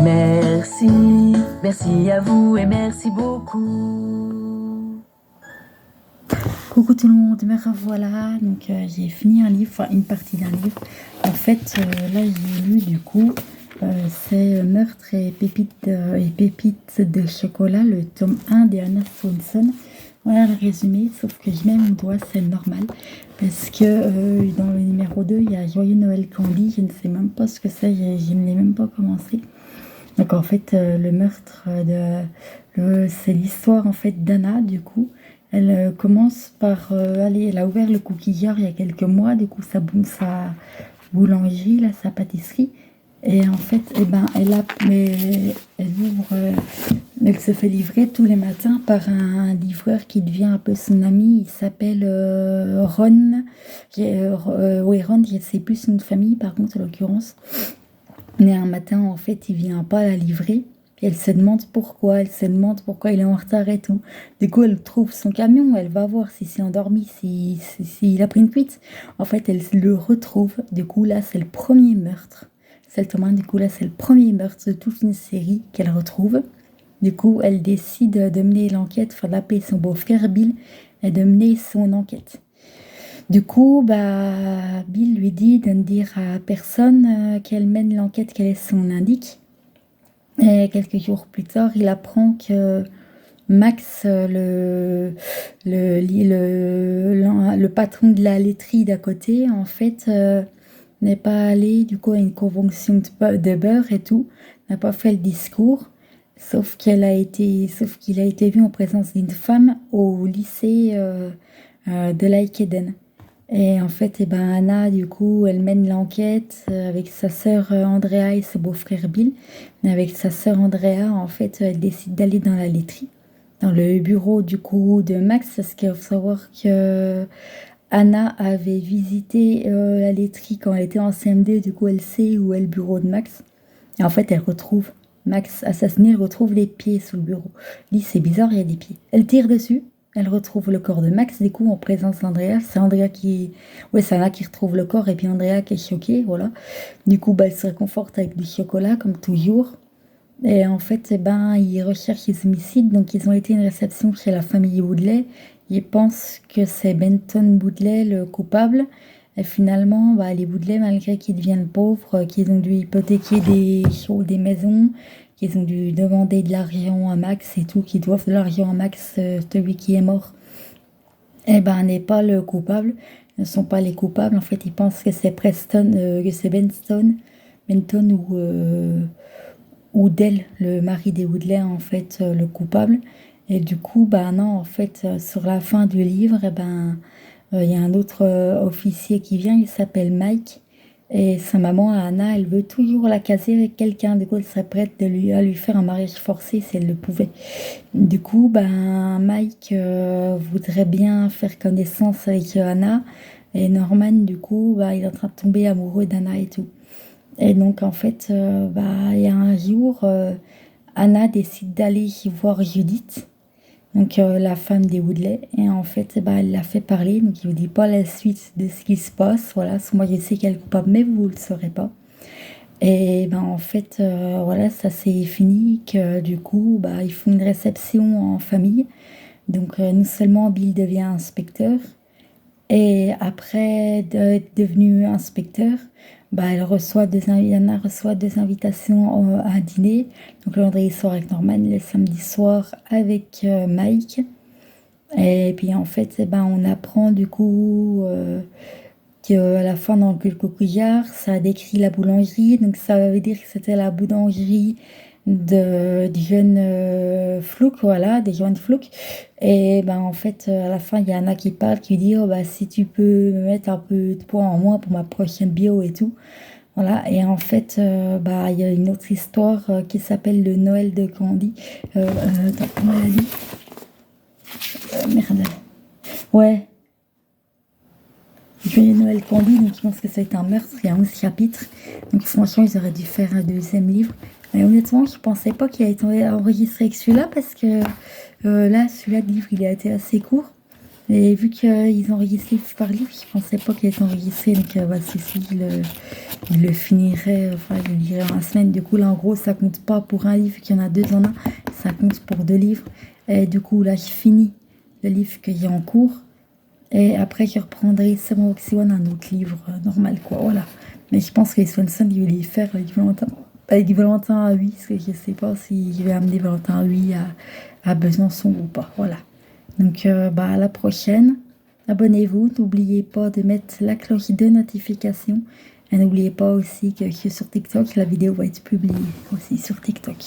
Merci, merci à vous et merci beaucoup. Coucou tout le monde, me revoilà. Donc j'ai fini un livre, enfin une partie d'un livre. En fait, là j'ai lu du coup, c'est Meurtre et pépites de chocolat, le tome 1 d'Anna Swanson. Voilà le résumé, sauf que je mets mon doigt, c'est normal. Parce que dans le numéro 2, il y a Joyeux Noël Candy, je ne sais même pas ce que c'est, je ne l'ai même pas commencé. Donc en fait, le meurtre c'est l'histoire en fait d'Anna du coup. Elle commence par aller, elle a ouvert le coquillard il y a quelques mois, du coup sa boulangerie, là, sa pâtisserie. Et en fait, eh ben, elle ouvre, elle se fait livrer tous les matins par un livreur qui devient un peu son ami. Il s'appelle Ron. Oui, Ron, c'est plus son famille par contre en l'occurrence. Mais un matin, en fait, il vient pas la livrer. Elle se demande pourquoi, il est en retard et tout. Du coup, elle trouve son camion, elle va voir s'il s'est endormi, s'il a pris une cuite. En fait, elle le retrouve. Du coup, là, c'est le premier meurtre. C'est le tome 1. Du coup, là, c'est le premier meurtre de toute une série qu'elle retrouve. Du coup, elle décide de mener l'enquête, enfin d'appeler son beau-frère Bill et de mener son enquête. Du coup, Bill lui dit de ne dire à personne qu'elle mène l'enquête, quel est son indique. Et quelques jours plus tard, il apprend que Max, le patron de la laiterie d'à côté, en fait, n'est pas allé du coup à une convention de beurre et tout, n'a pas fait le discours, sauf qu'il a été vu en présence d'une femme au lycée de Laïkeden. Et en fait, Anna, du coup, elle mène l'enquête avec sa sœur Andrea et son beau-frère Bill. Mais avec sa sœur Andrea, en fait, elle décide d'aller dans la laiterie, dans le bureau, du coup, de Max, parce qu'il faut savoir que Anna avait visité la laiterie quand elle était en CM2, du coup, elle sait où est le bureau de Max. Et en fait, elle retrouve Max assassiné, elle retrouve les pieds sous le bureau. Elle dit, c'est bizarre, il y a des pieds. Elle tire dessus. Elle retrouve le corps de Max, du coup, en présence d'Andrea. C'est Andrea qui... Ouais, c'est Anna qui retrouve le corps et puis Andrea qui est choquée, voilà. Du coup, elle se réconforte avec du chocolat, comme toujours. Et en fait, ils recherchent les homicides. Donc, ils ont été à une réception chez la famille Woodley. Ils pensent que c'est Benton Woodley le coupable. Et finalement, les Woodley, malgré qu'ils deviennent pauvres, qu'ils ont dû hypothéquer des maisons, qu'ils ont dû demander de l'argent à Max et tout, qu'ils doivent de l'argent à Max, celui qui est mort, n'est pas le coupable. Ils ne sont pas les coupables. En fait, ils pensent que c'est Benton ou Dell, le mari des Woodley, en fait, le coupable. Et du coup, non, en fait, sur la fin du livre, il y a un autre officier qui vient, il s'appelle Mike. Et sa maman, Anna, elle veut toujours la caser avec quelqu'un. Du coup, elle serait prête à lui faire un mariage forcé si elle le pouvait. Du coup, Mike voudrait bien faire connaissance avec Anna. Et Norman, du coup, il est en train de tomber amoureux d'Anna et tout. Et donc, en fait, il y a un jour, Anna décide d'aller voir Judith, donc la femme des Woodley. Et en fait, elle l'a fait parler. Donc, il ne vous dit pas la suite de ce qui se passe. Voilà, moi, je sais qu'elle est coupable, mais vous ne le saurez pas. Et en fait, voilà, ça c'est fini. Que du coup, ils font une réception en famille. Donc, non seulement Bill devient inspecteur, et après d'être devenue inspecteur, Anna reçoit deux invitations à un dîner. Donc le vendredi soir avec Norman, le samedi soir avec Mike. Et puis en fait, on apprend du coup qu'à la fin dans le coquillard, ça décrit la boulangerie. Donc ça veut dire que c'était la boulangerie du jeune Flouk, voilà, des jeunes Flouk. Et en fait, à la fin, il y a Anna qui parle, qui lui dit, oh, si tu peux me mettre un peu de poids en moins pour ma prochaine bio et tout. Voilà, et en fait, il y a une autre histoire qui s'appelle le Noël de Candy. Attends, comment elle a dit? Merde. Ouais, Joyeux Noël Candy, donc je pense que ça a été un meurtre, il y a 11 chapitres. Donc franchement, ils auraient dû faire un deuxième livre. Mais honnêtement, je pensais pas qu'il a été enregistré avec celui-là parce que là, celui-là de livre, il a été assez court. Et vu qu'ils enregistraient livre par livre, je pensais pas qu'ils étaient enregistrés. Donc, ceci, il le finirait, enfin, il le lirait en la semaine. Du coup, là, en gros, ça compte pas pour un livre qu'il y en a deux en un. Ça compte pour deux livres. Et du coup, là, je finis le livre qu'il y a en cours. Et après, je reprendrai Summer of Siwan, un autre livre normal, quoi. Voilà. Mais je pense que Swanson, il va les faire avec Valentin à 8, parce que je sais pas s'il va amener Valentin à 8 à Besançon ou pas. Voilà. Donc, à la prochaine. Abonnez-vous. N'oubliez pas de mettre la cloche de notification. Et n'oubliez pas aussi que sur TikTok, la vidéo va être publiée aussi sur TikTok.